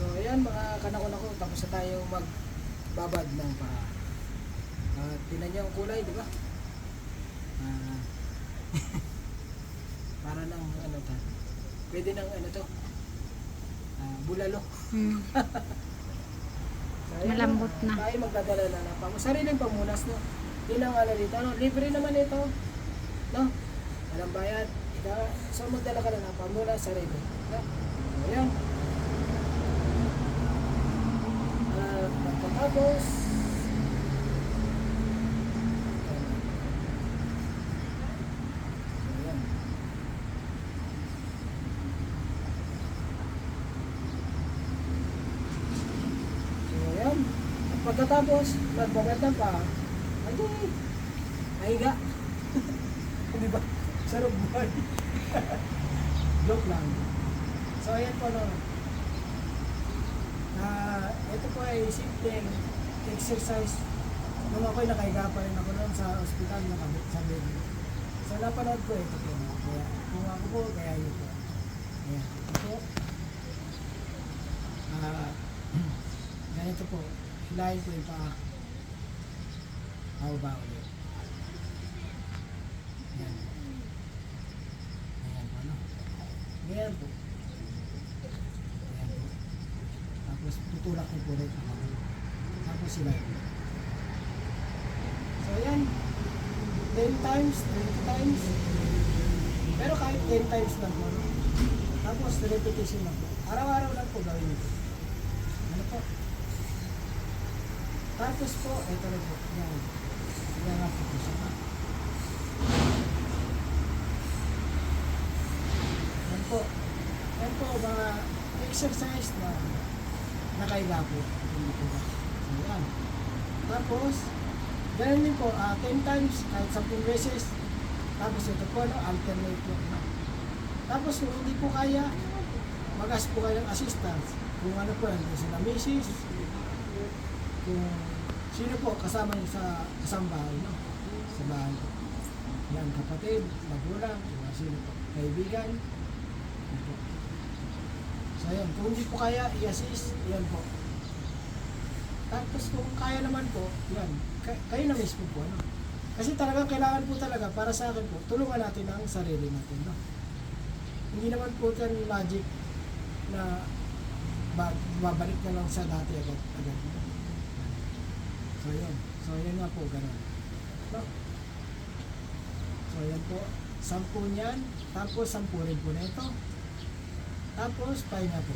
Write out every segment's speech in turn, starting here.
So ayan mga kanako-nako, tapos na tayo magbabad ng paa. Tingnan niyo ang kulay, di ba? Ah, para ng ano ta. Pwede ng ano to. Bulalo. So, ayan, Malambot na. Tayo magdadala na ng paa. Sariling pamunas, no? Hindi lang ala dito, no? Libre naman ito. No? Walang bayad. So magdala ka na ng pamunas, sarili. No? So, ayan. Pagkatapos ayan. So ayan. Pagkatapos magbabad pa, ay mahiga. Di ba? Sarap buhay. Joke lang. So ayan po, no. Ito po ay simpleng exercise. Nung ako'y nakahiga pa rin ako noon sa ospital, nakabit sa bed. So napanood ko ito po. Kaya kung ako po, kaya yun po. Ayan, ito po. Ganito po. Hilahin ko yung paa. Haba ulit. Ayan. Ayan po, no? Ayan po. Tapos tutulak ko po rin ako. Tapos sila yun. So yan. 10 times, 20 times. Pero kahit 10 times lang po. No? Tapos repetition lang po. Araw-araw lang po gawin ito. Ano po? Tapos po, ito rin po. Yan. Yan nga po siya. Yan po. Yan po mga exercise na nakahiga po. So yan. Tapos, ganun din po, 10 times, kahit 10 beses. Tapos ito po, no, alternate po. Tapos kung hindi po kaya, mag-ask po kayo ng assistance. Kung ano po, hindi sila misis, kung sino po kasama niyo sa isang bahay, no? Sa bahay po. Yan, kapatid, magulang, kung sino po, kaibigan. Yan po. So ayan, kung hindi po kaya, i-assist, yan po. Tapos kung kaya naman po, yan, kayo na mismo po, ano. Kasi talagang kailangan po talaga, para sa akin po, tulungan natin ang sarili natin, no. Hindi naman po yan magic na babalik na lang sa dati agad. So yan nga po, ganun. No? So yan po, 10 niyan, tapos 10 rin po na ito. Tapos, pahinga po.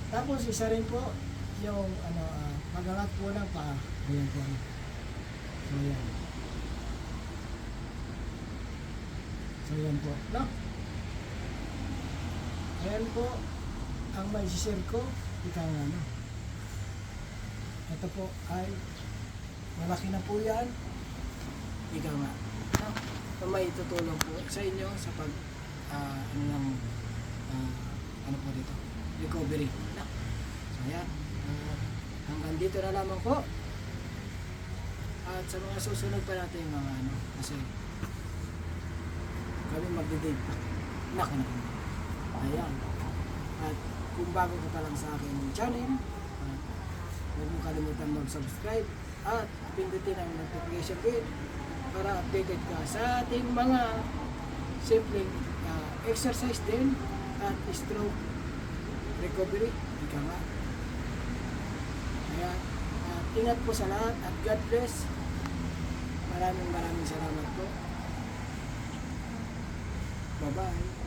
Tapos, isa rin po yung pag-angat po ng paa. Ayan po. So, yan. So, yan po. No? Ayan po ang may share ko. Ikaw nga, no? Ito po ay malaki na po yan. Ikaw nga. No? So, may tutulong po sa inyo sa pag ano po dito, recovery. No? So ayan, hanggang dito na lamang po. At sa mga susunod pa natin yung mga kasi kami magdi-date pa. Ayan. At kung bago ka pa lang sa aking channel, huwag mo kalimutan mag-subscribe at pindutin ang notification bell para updated ka sa ating mga simpleng exercise din at stroke recovery. Ika nga. Kaya ingat po sa lahat at God bless. Maraming salamat po. Bye bye.